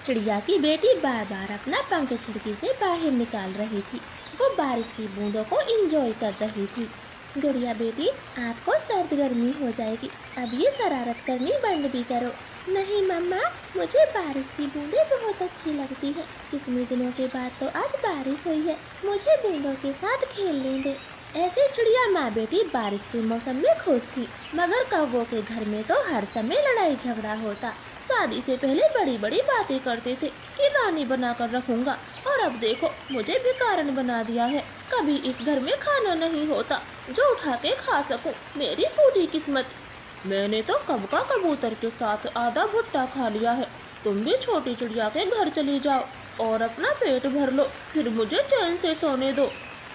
चिड़िया की बेटी बार बार अपना पंख खिड़की से बाहर निकाल रही थी। वो बारिश की बूंदों को एंजॉय कर रही थी। गुड़िया बेटी, आपको सर्द गर्मी हो जाएगी, अब ये शरारत करनी बंद भी करो। नहीं मम्मा, मुझे बारिश की बूंदें बहुत अच्छी लगती है। कितने दिनों के बाद तो आज बारिश हुई है, मुझे बूंदों के साथ खेलने दे। ऐसे चिड़िया माँ बेटी बारिश के मौसम में खुश थी, मगर कौवों के घर में तो हर समय लड़ाई झगड़ा होता। शादी से पहले बड़ी बड़ी बातें करते थे कि रानी बनाकर रखूंगा, और अब देखो मुझे भिखारन बना दिया है। कभी इस घर में खाना नहीं होता जो उठा के खा सकूं। मेरी फूटी किस्मत। मैंने तो कब का कबूतर के साथ आधा भुट्टा खा लिया है। तुम भी छोटी चिड़िया के घर चली जाओ और अपना पेट भर लो, फिर मुझे चैन से सोने दो।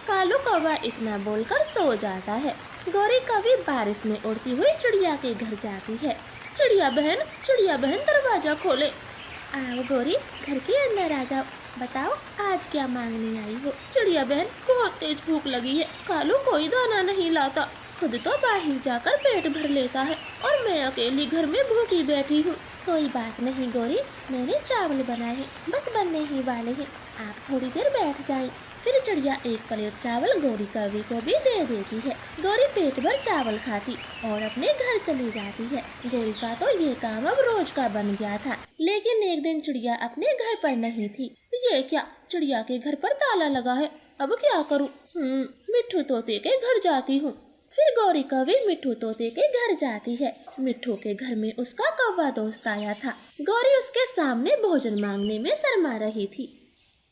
कालू कौवा इतना बोलकर सो जाता है। गौरी कौवी बारिश में उड़ती हुई चिड़िया के घर जाती है। चिड़िया बहन दरवाजा खोले। आओ गौरी, घर के अंदर आ जाओ। बताओ आज क्या मांगने आई हो? चिड़िया बहन, बहुत तेज भूख लगी है। कालू कोई दाना नहीं लाता, खुद तो बाहर जाकर पेट भर लेता है और मैं अकेली घर में भूखी बैठी हूँ। कोई बात नहीं गौरी, मैंने चावल बनाए हैं, बस बनने ही वाले हैं, आप थोड़ी देर बैठ जाएं। फिर चिड़िया एक प्लेट चावल गौरी कौवी को भी दे देती है। गौरी पेट भर चावल खाती और अपने घर चली जाती है। गौरी का तो ये काम अब रोज का बन गया था। लेकिन एक दिन चिड़िया अपने घर पर नहीं थी। ये क्या, चिड़िया के घर पर ताला लगा है, अब क्या करूँ? मिट्ठू तोते के घर जाती हूँ। फिर गौरी कौवी मिट्ठू तोते के घर जाती है। मिट्ठू के घर में उसका कौवा दोस्त आया था। गौरी उसके सामने भोजन मांगने में शर्मा रही थी।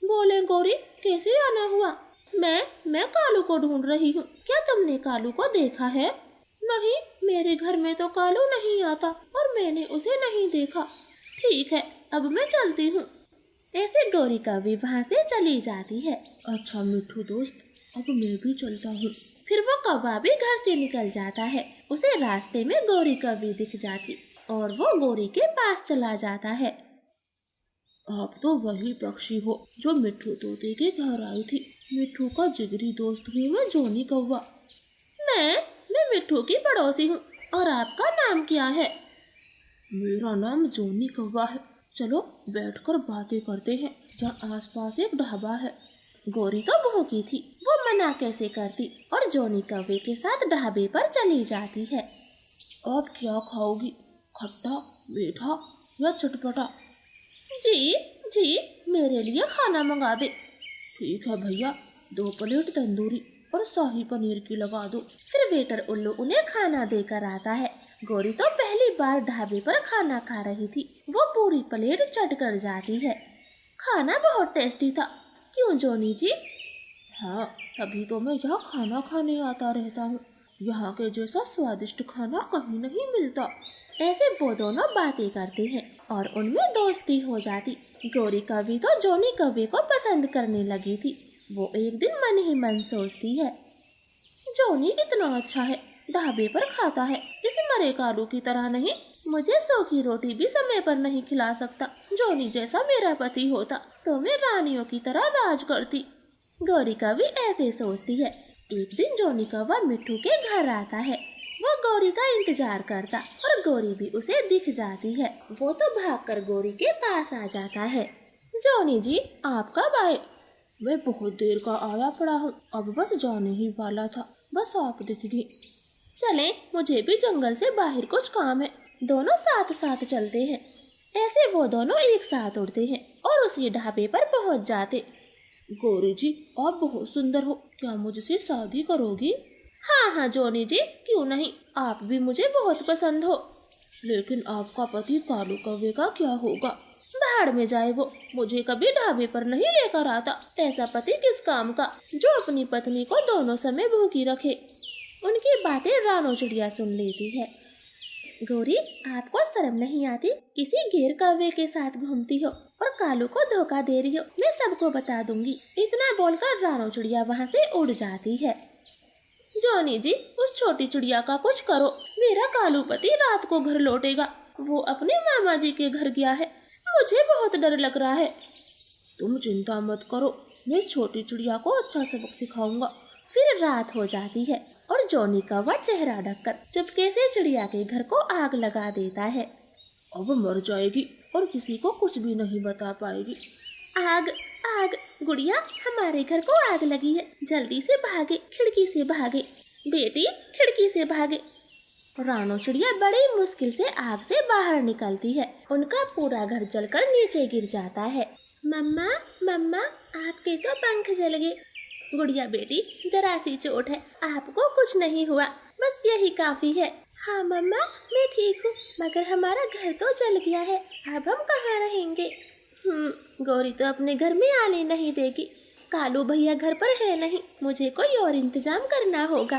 बोले गौरी, कैसे आना हुआ? मैं कालू को ढूंढ रही हूँ। क्या तुमने कालू को देखा है? नहीं, मेरे घर में तो कालू नहीं आता और मैंने उसे नहीं देखा। ठीक है, अब मैं चलती हूँ। ऐसे गौरी कौवी वहाँ से चली जाती है। अच्छा मिट्ठू दोस्त, अब मैं भी चलता हूँ। फिर वो कौवा भी घर से निकल जाता है। उसे रास्ते में गौरी कौवी दिख जाती और वो गौरी के पास चला जाता है। आप तो वही पक्षी हो जो मिट्ठू तोते के घर आई थी। मिट्ठू का जिगरी दोस्त हूँ मैं, जोनी कौवा। मैं मिट्ठू की पड़ोसी हूँ। और आपका नाम क्या है? मेरा नाम जोनी कौवा है। चलो बैठकर बातें करते हैं। जहाँ आसपास एक ढाबा है। गौरी तो भूखी थी, वो मना कैसे करती और जोनी कौवे के साथ ढाबे पर चली जाती है। आप क्या खाओगी, खट्टा, मीठा या चटपटा? जी, मेरे लिए खाना मंगा दे। ठीक है भैया, 2 प्लेट तंदूरी और शाही पनीर की लगा दो। फिर वेटर उल्लू उन्हें खाना देकर आता है। गौरी तो पहली बार ढाबे पर खाना खा रही थी। वो पूरी प्लेट चट कर जाती है। खाना बहुत टेस्टी था, क्यों जोनी जी? हाँ, तभी तो मैं यहाँ खाना खाने आता रहता हूँ। यहाँ के जैसा स्वादिष्ट खाना कहीं नहीं मिलता। ऐसे वो दोनों बातें करते हैं और उनमें दोस्ती हो जाती। गौरी कौवी तो जोनी कौवे को पसंद करने लगी थी। वो एक दिन मन ही मन सोचती है, जोनी कितना अच्छा है, ढाबे पर खाता है, इस मरे कालू की तरह नहीं। मुझे सूखी रोटी भी समय पर नहीं खिला सकता। जोनी जैसा मेरा पति होता तो मैं रानियों की तरह राज करती। गौरी कौवी ऐसे सोचती है। एक दिन जोनी कौवा मिट्ठू के घर आता है। वो गौरी का इंतजार करता और गौरी भी उसे दिख जाती है। वो तो भागकर गौरी के पास आ जाता है। जोनी जी, आप कब आए? मैं बहुत देर का आया पड़ा हूँ, अब बस जाने ही वाला था, बस आप दिख गई। चले, मुझे भी जंगल से बाहर कुछ काम है। दोनों साथ साथ चलते हैं। ऐसे वो दोनों एक साथ उड़ते हैं और उसी ढाबे पर पहुँच जाते। गौरी जी, आप बहुत सुंदर हो, क्या मुझसे शादी करोगी? हाँ जोनी जी, क्यों नहीं, आप भी मुझे बहुत पसंद हो। लेकिन आपका पति कालू कौवे का क्या होगा? भाड़ में जाए वो, मुझे कभी ढाबे पर नहीं लेकर आता। ऐसा पति किस काम का जो अपनी पत्नी को दोनों समय भूखी रखे। उनकी बातें रानो चिड़िया सुन लेती है। गौरी, आपको शर्म नहीं आती? किसी गैर कौवे के साथ घूमती हो और कालू को धोखा दे रही हो। मैं सबको बता दूंगी। इतना बोलकर रानो चिड़िया वहाँ से उड़ जाती है। जोनी जी, उस छोटी चिड़िया का कुछ करो। मेरा कालू पति रात को घर लौटेगा। वो अपने मामा जी के घर गया है। मुझे बहुत डर लग रहा है। तुम चिंता मत करो, मैं इस छोटी चिड़िया को अच्छा सबक सिखाऊंगा। फिर रात हो जाती है और जोनी कौवा चेहरा ढककर चुपके से चिड़िया के घर को आग लगा देता है। अब मर जाएगी और किसी को कुछ भी नहीं बता पाएगी। आग आग, गुड़िया हमारे घर को आग लगी है, जल्दी से भागे, खिड़की से भागे। बेटी खिड़की से भागे। रानो चिड़िया बड़ी मुश्किल से आग से बाहर निकलती है। उनका पूरा घर जलकर नीचे गिर जाता है। मम्मा मम्मा, आपके तो पंख जल गए। गुड़िया बेटी, जरा सी चोट है, आपको कुछ नहीं हुआ, बस यही काफी है। हाँ मम्मा, मैं ठीक हूँ, मगर हमारा घर तो जल गया है, अब हम कहाँ रहेंगे? गौरी तो अपने घर में आने नहीं देगी। कालू भैया घर पर है नहीं, मुझे कोई और इंतजाम करना होगा।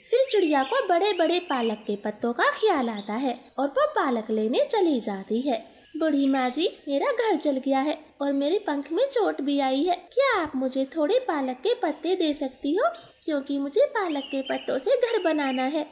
फिर चिड़िया को बड़े बड़े पालक के पत्तों का ख्याल आता है और वो पालक लेने चली जाती है। बूढ़ी माँ जी, मेरा घर जल गया है और मेरे पंख में चोट भी आई है, क्या आप मुझे थोड़े पालक के पत्ते दे सकती हो? क्योंकि मुझे पालक के पत्तों से घर बनाना है।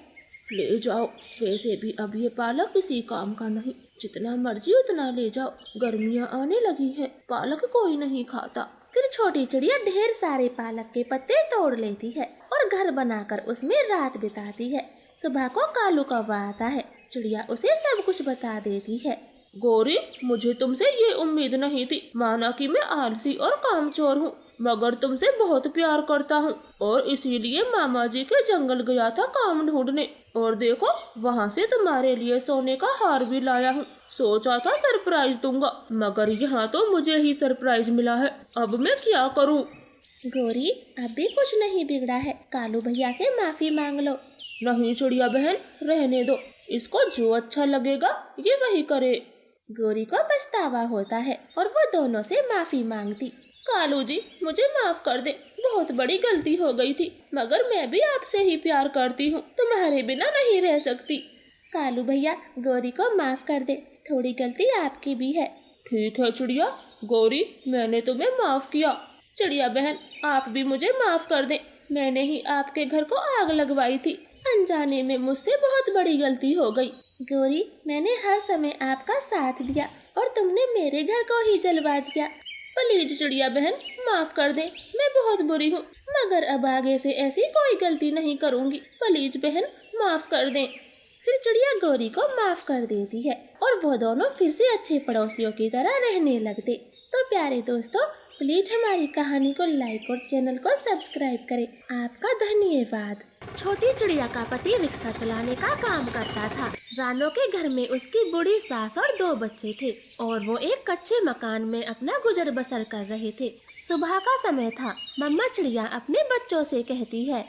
ले जाओ, वैसे भी अब ये पालक किसी काम का नहीं, जितना मर्जी उतना ले जाओ, गर्मियाँ आने लगी है, पालक कोई नहीं खाता। फिर छोटी चिड़िया ढेर सारे पालक के पत्ते तोड़ लेती है और घर बनाकर उसमें रात बिताती है। सुबह को कालू कौवा आता है, चिड़िया उसे सब कुछ बता देती है। गौरी, मुझे तुमसे ये उम्मीद नहीं थी, माना कि मैं आलसी और कामचोर हूँ, मगर तुमसे बहुत प्यार करता हूँ और इसीलिए मामा जी के जंगल गया था काम ढूंढने, और देखो वहाँ से तुम्हारे लिए सोने का हार भी लाया हूँ। सोचा था सरप्राइज दूंगा, मगर यहाँ तो मुझे ही सरप्राइज मिला है, अब मैं क्या करूँ? गौरी, अब भी कुछ नहीं बिगड़ा है, कालू भैया से माफी मांग लो। नहीं चिड़िया बहन, रहने दो, इसको जो अच्छा लगेगा ये वही करे। गौरी को पछतावा होता है और वो दोनों से माफी मांगती। कालू जी, मुझे माफ कर दे, बहुत बड़ी गलती हो गई थी, मगर मैं भी आपसे ही प्यार करती हूँ, तुम्हारे बिना नहीं रह सकती। कालू भैया, गौरी को माफ कर दे, थोड़ी गलती आपकी भी है। ठीक है चिड़िया, गौरी मैंने तुम्हें माफ किया। चिड़िया बहन, आप भी मुझे माफ कर दे, मैंने ही आपके घर को आग लगवाई थी, अनजाने में मुझसे बहुत बड़ी गलती हो गई। गौरी, मैंने हर समय आपका साथ दिया और तुमने मेरे घर को ही जलवा दिया। प्लीज चिड़िया बहन, माफ कर दे, मैं बहुत बुरी हूँ, मगर अब आगे से ऐसी कोई गलती नहीं करूँगी, प्लीज बहन माफ कर दे। फिर चिड़िया गौरी को माफ कर देती है और वो दोनों फिर से अच्छे पड़ोसियों की तरह रहने लगते। तो प्यारे दोस्तों, प्लीज हमारी कहानी को लाइक और चैनल को सब्सक्राइब करें। आपका धन्यवाद। छोटी चिड़िया का पति रिक्शा चलाने का काम करता था। रानो के घर में उसकी बूढ़ी सास और 2 बच्चे थे और वो एक कच्चे मकान में अपना गुजर बसर कर रहे थे। सुबह का समय था। मम्मा चिड़िया अपने बच्चों से कहती है,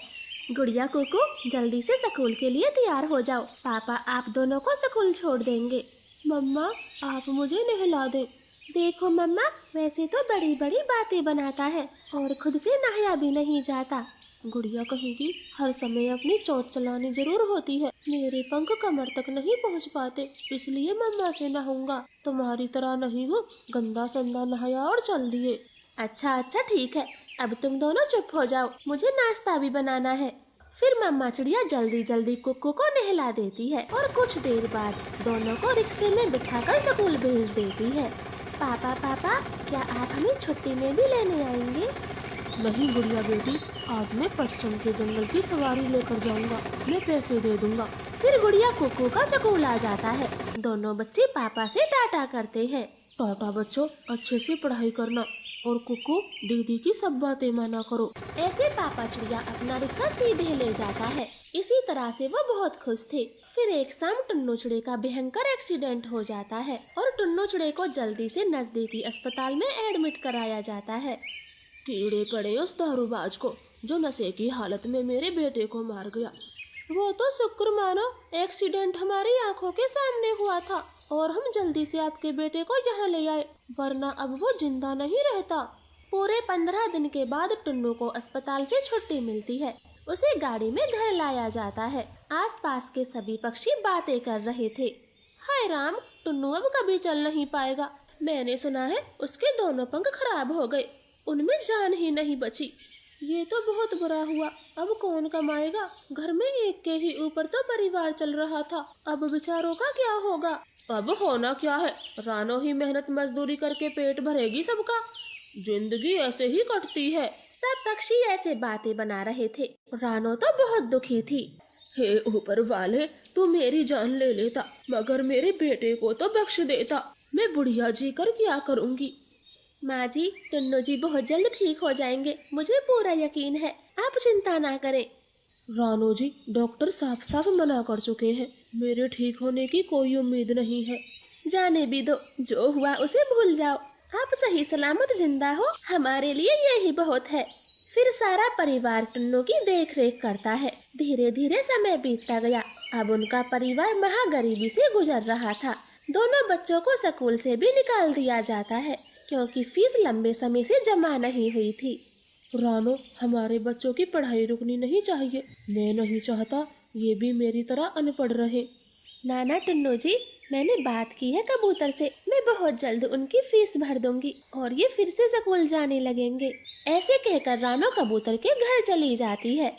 गुड़िया कुकू, जल्दी से स्कूल के लिए तैयार हो जाओ, पापा आप दोनों को स्कूल छोड़ देंगे। मम्मा, आप मुझे नहला दें। देखो मम्मा, वैसे तो बड़ी बड़ी बातें बनाता है और खुद से नहाया भी नहीं जाता। गुड़िया कहेगी, हर समय अपनी चोट चलानी जरूर होती है, मेरे पंख कमर तक नहीं पहुंच पाते, इसलिए मम्मा से नहाऊंगा, तुम्हारी तरह नहीं हूँ, गंदा संदा नहाया और चल दिए। अच्छा ठीक है, अब तुम दोनों चुप हो जाओ, मुझे नाश्ता भी बनाना है। फिर मम्मा चिड़िया जल्दी जल्दी कुक्कू को नहला देती है और कुछ देर बाद दोनों को रिक्शे में बिठाकर स्कूल भेज देती है। पापा क्या आप हमें छुट्टी में भी लेने आएंगे? नहीं गुड़िया बेटी, आज मैं पश्चिम के जंगल की सवारी लेकर जाऊंगा, मैं पैसे दे दूंगा। फिर गुड़िया कुक्कू का स्कूल आ जाता है। दोनों बच्चे पापा से टाटा करते हैं। टाटा बच्चों, अच्छे से पढ़ाई करना, और कुक्कू दीदी की सब बातें माना करो। ऐसे पापा चिड़िया अपना रिक्शा सीधे ले जाता है। इसी तरह से वो बहुत खुश थे। फिर एक शाम टुन्नू चिड़े का भयंकर एक्सीडेंट हो जाता है और टुन्नू चिड़े को जल्दी से नजदीकी अस्पताल में एडमिट कराया जाता है। कीड़े पड़े उस दारूबाज को जो नशे की हालत में मेरे बेटे को मार गया। वो तो शुक्र मानो एक्सीडेंट हमारी आंखों के सामने हुआ था और हम जल्दी से आपके बेटे को यहाँ ले आए, वरना अब वो जिंदा नहीं रहता। पूरे 15 दिन के बाद टुन्नू को अस्पताल से छुट्टी मिलती है। उसे गाड़ी में घर लाया जाता है। आसपास के सभी पक्षी बातें कर रहे थे। हाय राम, टुन्नू अब कभी चल नहीं पाएगा, मैंने सुना है उसके दोनों पंख खराब हो गए, उनमें जान ही नहीं बची। ये तो बहुत बुरा हुआ, अब कौन कमाएगा, घर में एक के ही ऊपर तो परिवार चल रहा था, अब बेचारों का क्या होगा। अब होना क्या है, रानो ही मेहनत मजदूरी करके पेट भरेगी सबका, जिंदगी ऐसे ही कटती है। सब पक्षी ऐसे बातें बना रहे थे। रानो तो बहुत दुखी थी। हे ऊपर वाले, तू मेरी जान ले लेता मगर मेरे बेटे को तो बख्श देता। मैं बुढ़िया जी कर क्या करूँगी। माँ जी, टुन्नू जी बहुत जल्द ठीक हो जाएंगे, मुझे पूरा यकीन है, आप चिंता ना करें। रानो जी, डॉक्टर साफ साफ मना कर चुके हैं, मेरे ठीक होने की कोई उम्मीद नहीं है। जाने भी दो, जो हुआ उसे भूल जाओ, आप सही सलामत जिंदा हो, हमारे लिए यही बहुत है। फिर सारा परिवार टुन्नू की देख रेख करता है। धीरे धीरे समय बीतता गया। अब उनका परिवार महागरीबी से गुजर रहा था। दोनों बच्चों को स्कूल से भी निकाल दिया जाता है क्योंकि फीस लंबे समय से जमा नहीं हुई थी। रानो, हमारे बच्चों की पढ़ाई रुकनी नहीं चाहिए। मैं नहीं चाहता ये भी मेरी तरह अनपढ़ रहे। नाना टुन्नू जी, मैंने बात की है कबूतर से, मैं बहुत जल्द उनकी फीस भर दूंगी और ये फिर से स्कूल जाने लगेंगे। ऐसे कहकर रानो कबूतर के घर चली जाती है।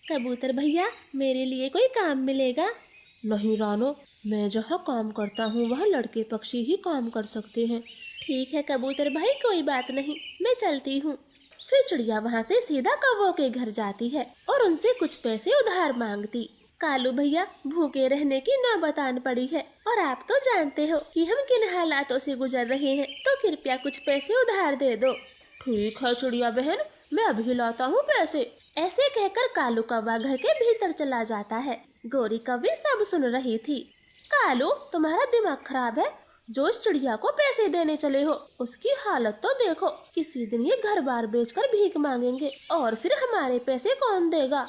कबूतर भैया, मेरे लिए कोई काम मिलेगा? नहीं रानो, मैं जहाँ काम करता हूँ वहाँ लड़के पक्षी ही काम कर सकते हैं। ठीक है कबूतर भाई, कोई बात नहीं, मैं चलती हूँ। फिर चिड़िया वहाँ से सीधा कौवों के घर जाती है और उनसे कुछ पैसे उधार मांगती। कालू भैया, भूखे रहने की नौबत आन पड़ी है और आप तो जानते हो कि हम किन हालातों से गुजर रहे हैं, तो कृपया कुछ पैसे उधार दे दो। ठीक है चिड़िया बहन, मैं अभी लाता हूँ पैसे। ऐसे कहकर कालू कौवा घर के भीतर चला जाता है। गोरी कौवी सब सुन रही थी। कालू, तुम्हारा दिमाग खराब है? जो इस चिड़िया को पैसे देने चले हो उसकी हालत तो देखो। किसी दिन ये घर बार बेचकर भीख मांगेंगे और फिर हमारे पैसे कौन देगा?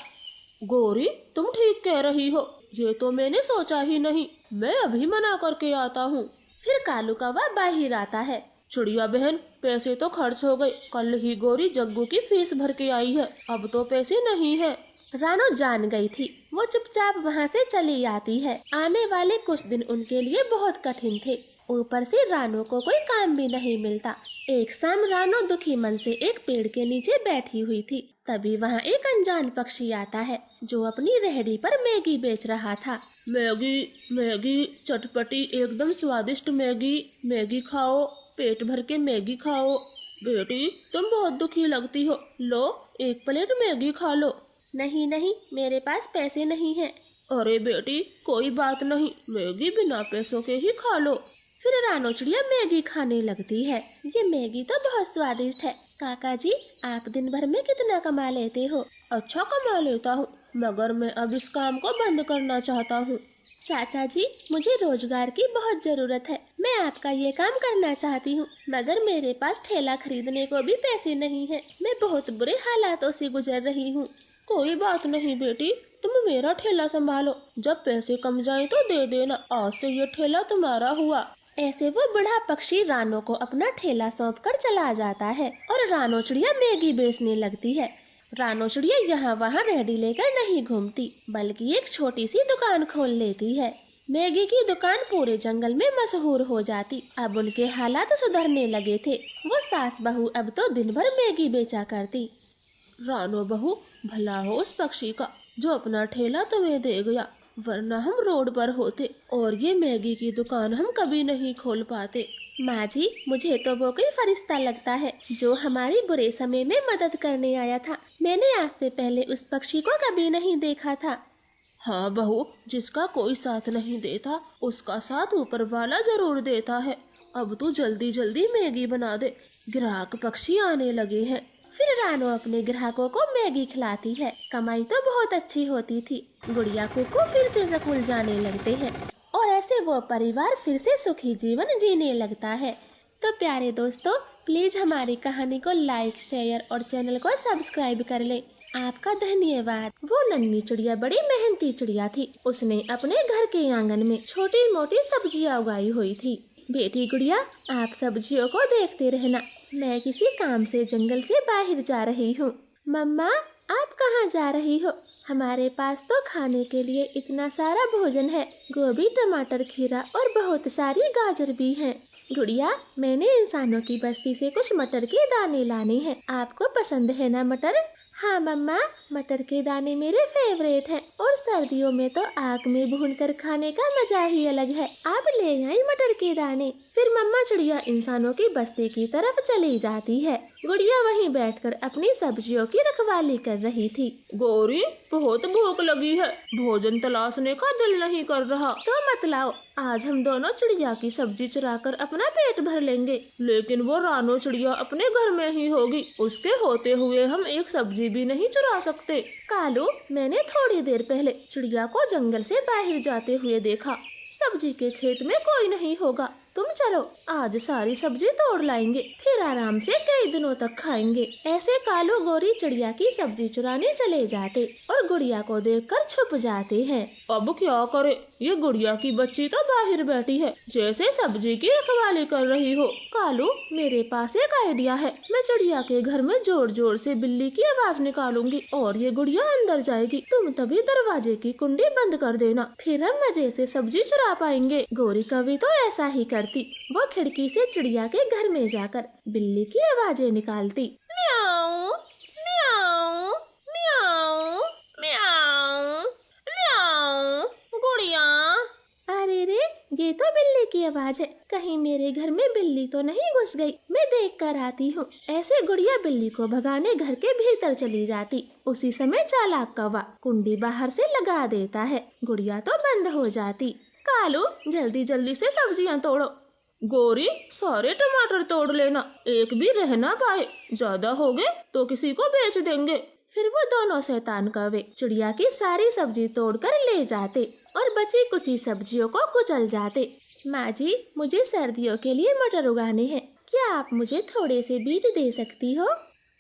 गोरी, तुम ठीक कह रही हो, ये तो मैंने सोचा ही नहीं। मैं अभी मना करके आता हूँ। फिर कालू कौवा बाहर आता है। चिड़िया बहन, पैसे तो खर्च हो गए। कल ही गोरी जग्गू की फीस भर के आई है, अब तो पैसे नहीं है। रानो जान गई थी, वो चुपचाप वहाँ से चली आती है। आने वाले कुछ दिन उनके लिए बहुत कठिन थे। ऊपर से रानो को कोई काम भी नहीं मिलता। एक शाम रानो दुखी मन से एक पेड़ के नीचे बैठी हुई थी। तभी वहाँ एक अनजान पक्षी आता है जो अपनी रेहड़ी पर मैगी बेच रहा था। मैगी, मैगी, चटपटी एकदम स्वादिष्ट मैगी। मैगी खाओ, पेट भर के मैगी खाओ। बेटी, तुम बहुत दुखी लगती हो, लो एक प्लेट मैगी खा लो। नहीं नहीं, मेरे पास पैसे नहीं है। अरे बेटी, कोई बात नहीं, मैगी बिना पैसों के ही खा लो। फिर रानो चिड़िया मैगी खाने लगती है। ये मैगी तो बहुत स्वादिष्ट है। काका जी, आप दिन भर में कितना कमा लेते हो? अच्छा कमा लेता हूँ, मगर मैं अब इस काम को बंद करना चाहता हूँ। चाचा जी, मुझे रोजगार की बहुत जरूरत है, मैं आपका ये काम करना चाहती हूँ, मगर मेरे पास ठेला खरीदने को भी पैसे नहीं है। मैं बहुत बुरे हालातों से गुजर रही हूँ। कोई बात नहीं बेटी, तुम मेरा ठेला संभालो, जब पैसे कम जाए तो दे देना। आज से ये ठेला तुम्हारा हुआ। ऐसे वो बूढ़ा पक्षी रानो को अपना ठेला सौंप कर चला जाता है और रानो चिड़िया मैगी बेचने लगती है। रानो चिड़िया यहाँ वहाँ रेहड़ी लेकर नहीं घूमती, बल्कि एक छोटी सी दुकान खोल लेती है। मैगी की दुकान पूरे जंगल में मशहूर हो जाती। अब उनके हालात सुधरने लगे थे। वो सास बहू अब तो दिन भर मैगी बेचा करती। रानो बहू, भला हो उस पक्षी का जो अपना ठेला तुम्हें दे गया, वरना हम रोड पर होते और ये मैगी की दुकान हम कभी नहीं खोल पाते। माँ जी, मुझे तो वो कोई फरिश्ता लगता है जो हमारी बुरे समय में मदद करने आया था। मैंने आज से पहले उस पक्षी को कभी नहीं देखा था। हाँ बहू, जिसका कोई साथ नहीं देता उसका साथ ऊपर वाला जरूर देता है। अब तू जल्दी जल्दी मैगी बना दे, ग्राहक पक्षी आने लगे हैं। फिर रानो अपने ग्राहकों को मैगी खिलाती है। कमाई तो बहुत अच्छी होती थी। गुड़िया कुकू फिर से स्कूल जाने लगते हैं और ऐसे वो परिवार फिर से सुखी जीवन जीने लगता है। तो प्यारे दोस्तों, प्लीज हमारी कहानी को लाइक, शेयर और चैनल को सब्सक्राइब कर ले। आपका धन्यवाद। वो नन्ही चिड़िया बड़ी मेहनती चिड़िया थी। उसने अपने घर के आंगन में छोटी मोटी सब्जियां उगाई हुई थी। बेटी गुड़िया, आप सब्जियों को देखते रहना, मैं किसी काम से जंगल से बाहर जा रही हूँ। मम्मा, आप कहाँ जा रही हो? हमारे पास तो खाने के लिए इतना सारा भोजन है, गोभी, टमाटर, खीरा और बहुत सारी गाजर भी हैं। गुड़िया, मैंने इंसानों की बस्ती से कुछ मटर के दाने लाने हैं, आपको पसंद है ना मटर? हाँ मम्मा, मटर के दाने मेरे फेवरेट हैं और सर्दियों में तो आग में भूनकर खाने का मजा ही अलग है। आप ले आई मटर के दाने। फिर मम्मा चिड़िया इंसानों की बस्ती की तरफ चली जाती है। गुड़िया वहीं बैठकर अपनी सब्जियों की रखवाली कर रही थी। गौरी, बहुत भूख लगी है, भोजन तलाशने का दिल नहीं कर रहा। तो मत लाओ, आज हम दोनों चिड़िया की सब्जी चुराकर अपना पेट भर लेंगे। लेकिन वो रानो चिड़िया अपने घर में ही होगी, उसके होते हुए हम एक सब्जी भी नहीं चुरा सकते। कालू, मैंने थोड़ी देर पहले चिड़िया को जंगल से बाहर जाते हुए देखा। सब्जी के खेत में कोई नहीं होगा। तुम चलो, आज सारी सब्जी तोड़ लाएंगे, फिर आराम से कई दिनों तक खाएंगे। ऐसे कालू गौरी चिड़िया की सब्जी चुराने चले जाते और गुड़िया को देखकर छुप जाते हैं। अब क्या करे, ये गुड़िया की बच्ची तो बाहर बैठी है, जैसे सब्जी की रखवाली कर रही हो। कालू, मेरे पास एक आइडिया है। मैं चिड़िया के घर में जोर जोर से बिल्ली की आवाज निकालूंगी और ये गुड़िया अंदर जाएगी। तुम तभी दरवाजे की कुंडी बंद कर देना, फिर हम मजे से सब्जी चुरा पाएंगे। गौरी कभी तो ऐसा ही करती। वो खिड़की से चिड़िया के घर में जाकर बिल्ली की आवाजें निकालती। म्याऊ, म्याऊ, म्याऊ, म्याऊ, म्याऊ। गुड़िया, अरे रे, ये तो बिल्ली की आवाज है। कहीं मेरे घर में बिल्ली तो नहीं घुस गई? मैं देख कर आती हूँ। ऐसे गुड़िया बिल्ली को भगाने घर के भीतर चली जाती। उसी समय चालाक कौवा कुंडी बाहर से लगा देता है। गुड़िया तो बंद हो जाती। कालू, जल्दी जल्दी से सब्जियां तोड़ो। गौरी, सारे टमाटर तोड़ लेना, एक भी रह ना पाए। ज्यादा हो गए तो किसी को बेच देंगे। फिर वो दोनों शैतान कौवे चिड़िया की सारी सब्जी तोड़कर ले जाते और बची कुची सब्जियों को कुचल जाते। माँ जी, मुझे सर्दियों के लिए मटर उगाने हैं, क्या आप मुझे थोड़े से बीज दे सकती हो?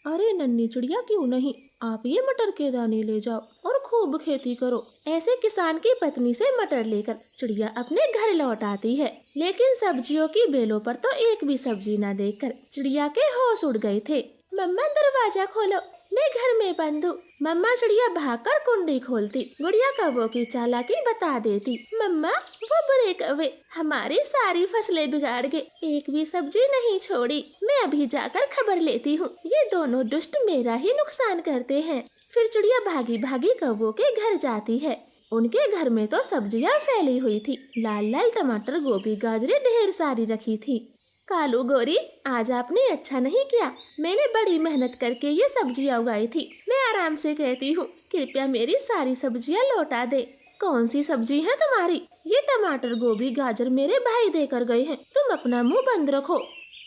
अरे नन्ही चिड़िया, क्यों नहीं, आप ये मटर के दाने ले जाओ और खूब खेती करो। ऐसे किसान की पत्नी से मटर लेकर चिड़िया अपने घर लौट आती है। लेकिन सब्जियों की बेलों पर तो एक भी सब्जी न देखकर चिड़िया के होश उड़ गए थे। मम्मा, दरवाजा खोलो, मैं घर में बंद हूँ। मम्मा चिड़िया भागकर कुंडी खोलती। गुड़िया कौवों की चालाकी बता देती। मम्मा, वो बुरे कौवे हमारी सारी फसलें बिगाड़ गए, एक भी सब्जी नहीं छोड़ी। मैं अभी जाकर खबर लेती हूँ। ये दोनों दुष्ट मेरा ही नुकसान करते हैं। फिर चिड़िया भागी भागी कौवों के घर जाती है। उनके घर में तो सब्जियाँ फैली हुई थी। लाल लाल टमाटर, गोभी, गाजरें ढेर सारी रखी थी। कालू, गौरी, आज आपने अच्छा नहीं किया। मैंने बड़ी मेहनत करके ये सब्जियां उगाई थी। मैं आराम से कहती हूँ, कृपया मेरी सारी सब्जियां लौटा दे। कौन सी सब्जी है तुम्हारी? ये टमाटर, गोभी, गाजर मेरे भाई देकर गए हैं। तुम अपना मुंह बंद रखो।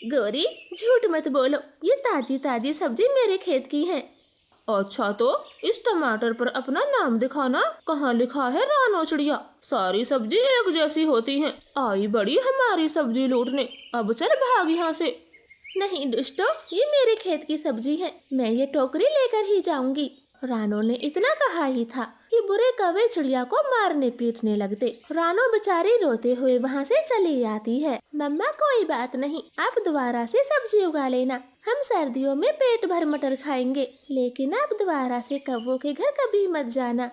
गौरी, झूठ मत बोलो, ये ताजी ताजी सब्जी मेरे खेत की है। अच्छा, तो इस टमाटर पर अपना नाम दिखाना। कहाँ लिखा है रानो चिड़िया? सारी सब्जी एक जैसी होती हैं। आई बड़ी हमारी सब्जी लूटने, अब चल भाग यहाँ से। नहीं दुष्टो, ये मेरे खेत की सब्जी है, मैं ये टोकरी लेकर ही जाऊंगी। रानो ने इतना कहा ही था कि बुरे कौवे चिड़िया को मारने पीटने लगते। रानो बेचारी रोते हुए वहाँ से चली आती है। मम्मा, कोई बात नहीं, आप दोबारा से सब्जी उगा लेना। हम सर्दियों में पेट भर मटर खाएंगे, लेकिन आप दोबारा से कौवों के घर कभी मत जाना।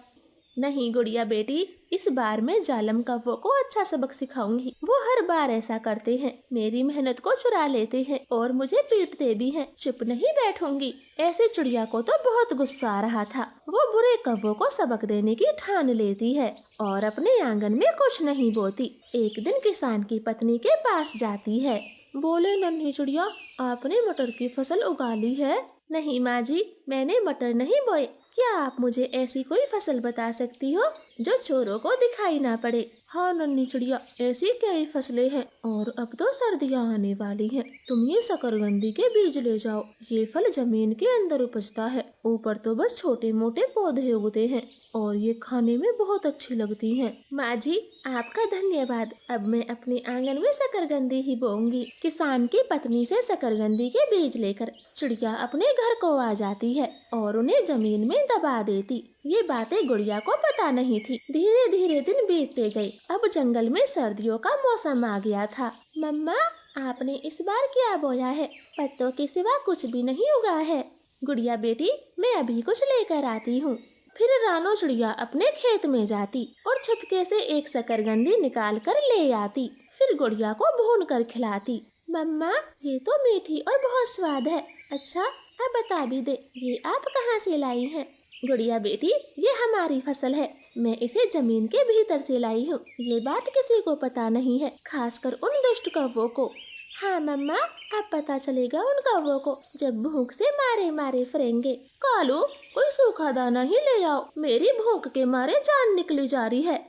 नहीं गुड़िया बेटी, इस बार मैं जालम कौवों को अच्छा सबक सिखाऊंगी। वो हर बार ऐसा करते हैं, मेरी मेहनत को चुरा लेते हैं और मुझे पीटते भी हैं। चुप नहीं बैठूंगी। ऐसे चिड़िया को तो बहुत गुस्सा आ रहा था। वो बुरे कौवों को सबक देने की ठान लेती है और अपने आंगन में कुछ नहीं बोती। एक दिन किसान की पत्नी के पास जाती है। बोले, नन्ही चिड़िया, आपने मटर की फसल उगा ली है? नहीं माँ जी, मैंने मटर नहीं बोए। क्या आप मुझे ऐसी कोई फसल बता सकती हो जो चोरों को दिखाई ना पड़े? हाँ नन्ही चिड़िया, ऐसी कई फसलें हैं और अब तो सर्दियाँ आने वाली हैं। तुम ये शकरकंदी के बीज ले जाओ। ये फल जमीन के अंदर उपजता है, ऊपर तो बस छोटे मोटे पौधे उगते हैं और ये खाने में बहुत अच्छी लगती हैं। माँ जी, आपका धन्यवाद। अब मैं अपने आंगन में शकरकंदी ही बोऊंगी। किसान की पत्नी से शकरकंदी के बीज लेकर चिड़िया अपने घर को आ जाती है और उन्हें जमीन में दबा देती। ये बातें गुड़िया को पता नहीं थी। धीरे धीरे दिन बीतते गए। अब जंगल में सर्दियों का मौसम आ गया था। मम्मा, आपने इस बार क्या बोया है? पत्तों के सिवा कुछ भी नहीं उगा है। गुड़िया बेटी, मैं अभी कुछ लेकर आती हूँ। फिर रानो चिड़िया अपने खेत में जाती और छुपके से एक शकरकंदी निकाल कर ले आती। फिर गुड़िया को भून कर खिलाती। मम्मा, ये तो मीठी और बहुत स्वाद है। अच्छा, अब बता भी दे, ये आप कहाँ से लाई हैं? गुड़िया बेटी, ये हमारी फसल है, मैं इसे जमीन के भीतर से लाई हूँ। ये बात किसी को पता नहीं है, खासकर उन दुष्ट कौवों को। हाँ मम्मा, अब पता चलेगा उन कौवों को जब भूख से मारे मारे फिरेंगे। कालू, कोई सूखा दाना ही ले आओ, मेरी भूख के मारे जान निकली जा रही है।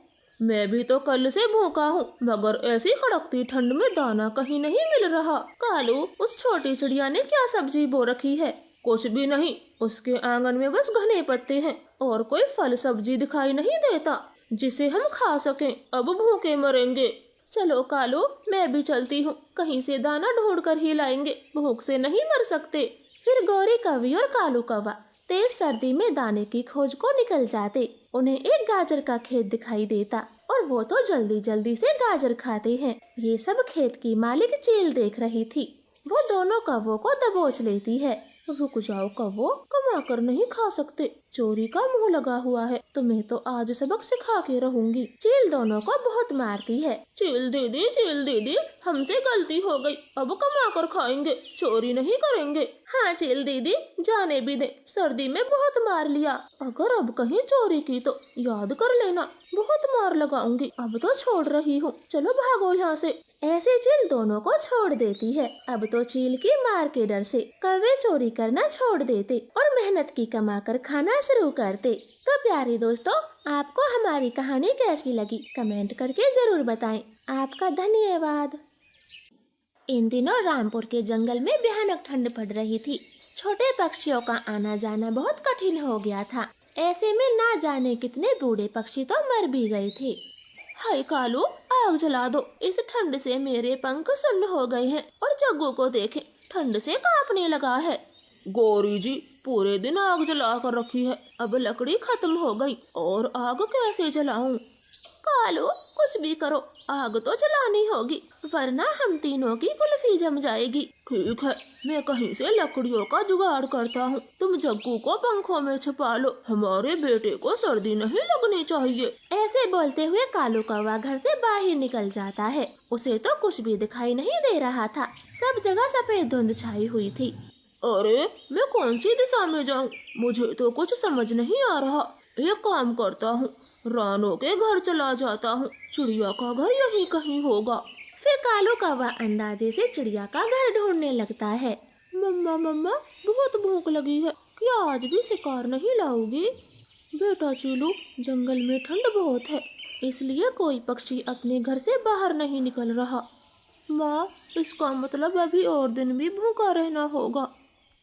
मैं भी तो कल से भूखा हूँ, मगर ऐसी कड़कती ठंड में दाना कहीं नहीं मिल रहा। कालू, उस छोटी चिड़िया ने क्या सब्जी बो रखी है? कुछ भी नहीं, उसके आंगन में बस घने पत्ते हैं और कोई फल सब्जी दिखाई नहीं देता जिसे हम खा सकें। अब भूखे मरेंगे। चलो कालू, मैं भी चलती हूँ, कहीं से दाना ढूंढ कर ही लाएंगे, भूख से नहीं मर सकते। फिर गौरी कौवी और कालू कौवा तेज सर्दी में दाने की खोज को निकल जाते। उन्हें एक गाजर का खेत दिखाई देता और वो तो जल्दी जल्दी से गाजर खाते हैं। ये सब खेत की मालिक चील देख रही थी। वो दोनों कौवों को दबोच लेती है। रुक जाओ कौवो, कमा कर नहीं खा सकते, चोरी का मुंह लगा हुआ है, तुम्हें तो आज सबक सिखा के रहूंगी। चील दोनों को बहुत मारती है। चील दीदी, हमसे गलती हो गई, अब कमा कर खाएंगे, चोरी नहीं करेंगे। हाँ चील दीदी, जाने भी दे, सर्दी में बहुत मार लिया, अगर अब कहीं चोरी की तो याद कर लेना, बहुत मार लगाऊंगी। अब तो छोड़ रही हूँ, चलो भागो यहाँ से। ऐसे चील दोनों को छोड़ देती है। अब तो चील की मार के डर से कौवे चोरी करना छोड़ देते और मेहनत की कमा कर खाना शुरू करते। तो प्यारे दोस्तों, आपको हमारी कहानी कैसी लगी कमेंट करके जरूर बताएं। आपका धन्यवाद। इन दिनों रामपुर के जंगल में भयानक ठंड पड़ रही थी। छोटे पक्षियों का आना जाना बहुत कठिन हो गया था। ऐसे में ना जाने कितने बूढ़े पक्षी तो मर भी गए थे। हाय कालू, आग जला दो, इस ठंड से मेरे पंख सुन्न हो गए हैं और जग्गू को देखे, ठंड से कांपने लगा है। गौरी जी, पूरे दिन आग जला कर रखी है, अब लकड़ी खत्म हो गई और आग कैसे जलाऊं? कालू, कुछ भी करो, आग तो जलानी होगी, वरना हम तीनों की कुल्फी जम जाएगी। ठीक है, मैं कहीं से लकड़ियों का जुगाड़ करता हूँ, तुम जग्गू को पंखों में छुपा लो, हमारे बेटे को सर्दी नहीं लगनी चाहिए। ऐसे बोलते हुए कालू कौवा घर से बाहर निकल जाता है। उसे तो कुछ भी दिखाई नहीं दे रहा था, सब जगह सफेद धुंध छाई हुई थी। अरे, मैं कौन सी दिशा में जाऊँ, मुझे तो कुछ समझ नहीं आ रहा। एक काम करता हूँ, रानो के घर चला जाता हूँ, चिड़िया का घर यहीं कहीं होगा। फिर कालू कौवा अंदाजे से चिड़िया का घर ढूंढने लगता है। मम्मा, बहुत भूख लगी है, क्या आज भी शिकार नहीं लाओगी? बेटा चीलू, जंगल में ठंड बहुत है, इसलिए कोई पक्षी अपने घर से बाहर नहीं निकल रहा। माँ, इसका मतलब अभी और दिन भी भूखा रहना होगा।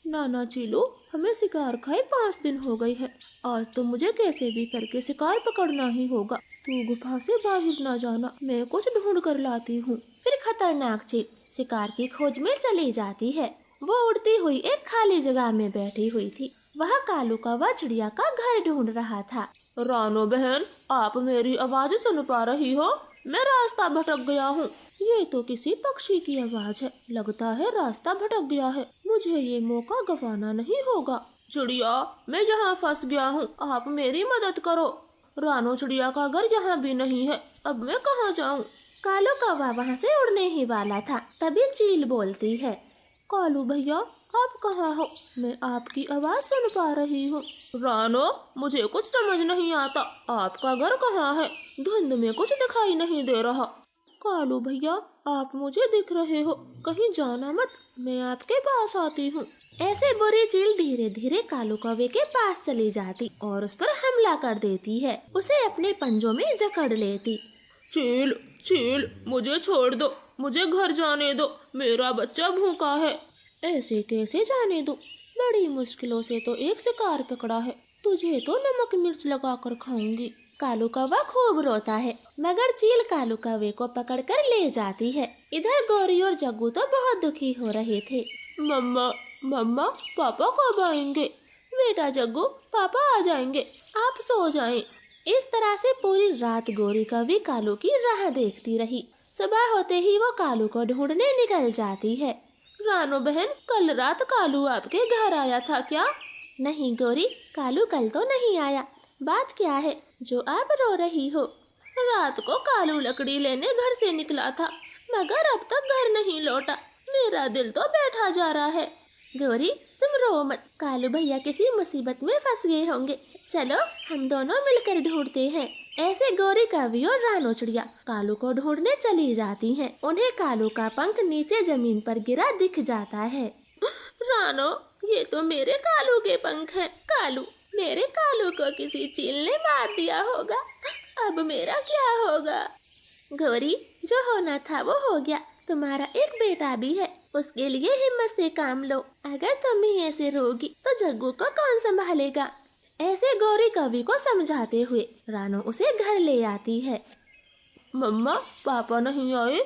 नाना चीलू, हमें शिकार खाए 5 दिन हो गए हैं, आज तो मुझे कैसे भी करके शिकार पकड़ना ही होगा। तू गुफा से बाहर ना जाना, मैं कुछ ढूंढ कर लाती हूँ। फिर खतरनाक चील शिकार की खोज में चली जाती है। वो उड़ती हुई एक खाली जगह में बैठी हुई थी। वह कालू कौवा चिड़िया का घर ढूंढ रहा था। रानो बहन, आप मेरी आवाज सुन पा रही हो? मैं रास्ता भटक गया हूँ। ये तो किसी पक्षी की आवाज है, लगता है रास्ता भटक गया है, मुझे ये मौका गंवाना नहीं होगा। चिड़िया, मैं यहाँ फंस गया हूँ, आप मेरी मदद करो। रानो चिड़िया का घर यहाँ भी नहीं है, अब मैं कहाँ जाऊँ? कालू कौवा वहाँ से उड़ने ही वाला था, तभी चील बोलती है, कालू भैया, आप कहाँ हो? मैं आपकी आवाज सुन पा रही हूँ। रानो, मुझे कुछ समझ नहीं आता, आपका घर कहाँ है? धुंध में कुछ दिखाई नहीं दे रहा। कालू भैया, आप मुझे दिख रहे हो, कहीं जाना मत, मैं आपके पास आती हूँ। ऐसे बुरी चील धीरे धीरे कालू कौवे के पास चली जाती और उस पर हमला कर देती है। उसे अपने पंजों में जकड़ लेती। चील, मुझे छोड़ दो, मुझे घर जाने दो, मेरा बच्चा भूखा है। ऐसे कैसे जाने दो? बड़ी मुश्किलों से तो एक शिकार पकड़ा है, तुझे तो नमक मिर्च लगा कर खाऊंगी। कालू कौवा खूब रोता है, मगर चील कालू कौवे को पकड़कर ले जाती है। इधर गौरी और जग्गू तो बहुत दुखी हो रहे थे। मम्मा, पापा कब आएंगे? बेटा जग्गू, पापा आ जाएंगे, आप सो जाएं। इस तरह से पूरी रात गौरी कौवी कालू की राह देखती रही। सुबह होते ही वो कालू को ढूंढने निकल जाती है। रानो बहन, कल रात कालू आपके घर आया था क्या? नहीं गौरी, कालू कल तो नहीं आया। बात क्या है जो आप रो रही हो? रात को कालू लकड़ी लेने घर से निकला था, मगर अब तक घर नहीं लौटा, मेरा दिल तो बैठा जा रहा है। गौरी, तुम रो मत, कालू भैया किसी मुसीबत में फंस गए होंगे, चलो हम दोनों मिलकर ढूंढते हैं। ऐसे गौरी कवि और रानो चिड़िया कालू को ढूंढने चली जाती हैं। उन्हें कालू का पंख नीचे जमीन पर गिरा दिख जाता है। रानो, ये तो मेरे कालू के पंख हैं। कालू, मेरे कालू को किसी चील ने मार दिया होगा। अब मेरा क्या होगा? गौरी, जो होना था वो हो गया। तुम्हारा एक बेटा भी है, उसके लिए हिम्मत से काम लो। अगर तुम ही ऐसे रोगी तो जग्गू को कौन संभालेगा? ऐसे गौरी कवि को समझाते हुए रानो उसे घर ले आती है। मम्मा, पापा नहीं आए?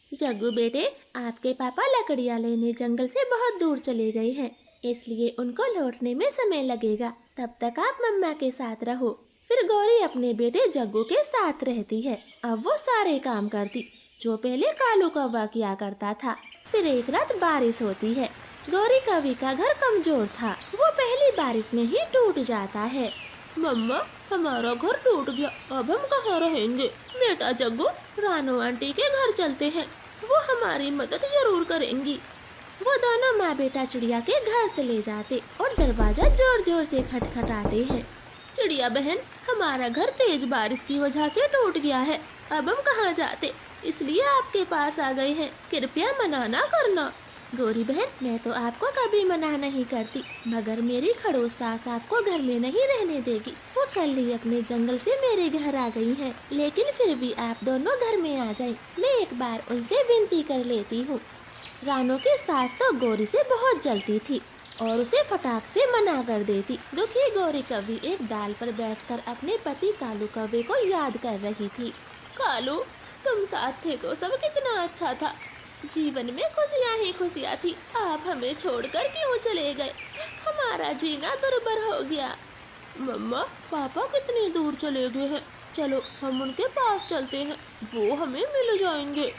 जग्गू बेटे, आपके पापा लकड़ियाँ लेने जंगल से बहुत दूर चले गए हैं, इसलिए उनको लौटने में समय लगेगा। तब तक आप मम्मा के साथ रहो। फिर गौरी अपने बेटे जग्गू के साथ रहती है। अब वो सारे काम करती जो पहले कालू कौवा किया करता था। फिर एक रात बारिश होती है। गौरी कवि का घर कमजोर था, वो पहली बारिश में ही टूट जाता है। मम्मा, हमारा घर टूट गया, अब हम कहाँ रहेंगे? बेटा जग्गू, रानो आंटी के घर चलते हैं, वो हमारी मदद जरूर करेंगी। वो दोनों माँ बेटा चिड़िया के घर चले जाते और दरवाजा जोर जोर से खटखटाते हैं। चिड़िया बहन, हमारा घर तेज बारिश की वजह से टूट गया है, अब हम कहाँ जाते? इसलिए आपके पास आ गए हैं, कृपया मना ना करना। गौरी बहन, मैं तो आपको कभी मना नहीं करती, मगर मेरी खड़ूस सास आपको घर में नहीं रहने देगी। वो कल ही अपने जंगल से मेरे घर आ गई हैं, लेकिन फिर भी आप दोनों घर में आ जाएं। मैं एक बार उनसे विनती कर लेती हूँ। रानो की सास तो गौरी से बहुत जलती थी और उसे फटाक से मना कर देती। दुखी गौरी कवि एक डाल पर बैठकर अपने पति कालू कौवे को याद कर रही थी। कालू, तुम साथ थे तो सब कितना अच्छा था, जीवन में खुशियाँ ही खुशियाँ थी। आप हमें छोड़कर क्यों चले गए? हमारा जीना दुर्भर हो गया। मम्मा, पापा कितनी दूर चले गए हैं, चलो हम उनके पास चलते हैं, वो हमें मिल जाएंगे।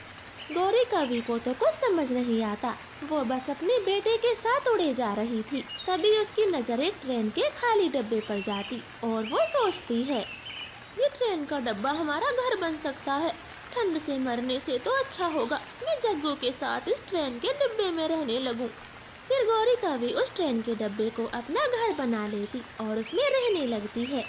गौरी कवि को तो कुछ समझ नहीं आता, वो बस अपने बेटे के साथ उड़े जा रही थी। तभी उसकी नजर एक ट्रेन के खाली डब्बे पर जाती और वो सोचती है, ये ट्रेन का डब्बा हमारा घर बन सकता है। ठंड से मरने से तो अच्छा होगा मैं जग्गू के साथ इस ट्रेन के डिब्बे में रहने लगूं। फिर गौरी कवि उस ट्रेन के डब्बे को अपना घर बना लेती और उसमें रहने लगती है।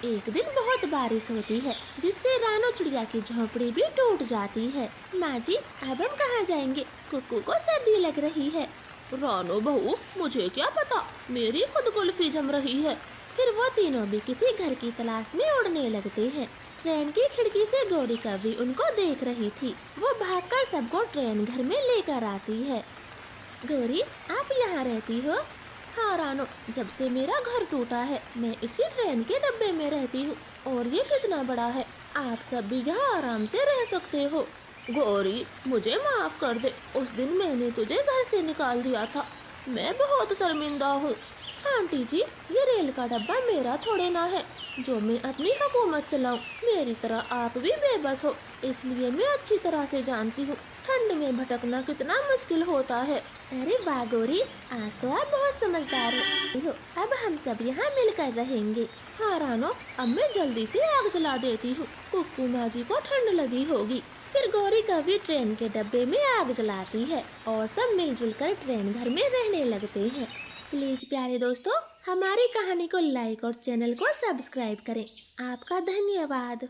एक दिन बहुत बारिश होती है, जिससे रानो चिड़िया की झोपड़ी भी टूट जाती है। माँ जी, अब हम कहाँ जाएंगे? कुक्कू को सर्दी लग रही है। रानो बहू, मुझे क्या पता, मेरी खुद कुल्फी जम रही है। फिर वो तीनों भी किसी घर की तलाश में उड़ने लगते हैं। ट्रेन की खिड़की से गौरी कवि उनको देख रही थी। वो भागकर सबको ट्रेन घर में लेकर आती है। गौरी, आप यहाँ रहती हो? हाँ रानो, जब से मेरा घर टूटा है मैं इसी ट्रेन के डब्बे में रहती हूँ, और ये कितना बड़ा है, आप सब भी यहाँ आराम से रह सकते हो। गौरी, मुझे माफ कर दे, उस दिन मैंने तुझे घर से निकाल दिया था, मैं बहुत शर्मिंदा हूँ। आंटी जी, ये रेल का डब्बा मेरा थोड़े ना है जो मैं अपनी हुकूमत चलाऊं। मेरी तरह आप भी बेबस हो, इसलिए मैं अच्छी तरह से जानती हूँ ठंड में भटकना कितना मुश्किल होता है। अरे वाह गौरी, आज तो आप बहुत समझदार हो। अब हम सब यहाँ मिलकर रहेंगे। हाँ रानो, अब मैं जल्दी से आग जला देती हूँ, कुक्कू माँ जी को ठंड लगी होगी। फिर गौरी कवि ट्रेन के डब्बे में आग जलाती है और सब मिलजुल कर ट्रेन घर में रहने लगते हैं। प्लीज प्यारे दोस्तों, हमारी कहानी को लाइक और चैनल को सब्सक्राइब करें। आपका धन्यवाद।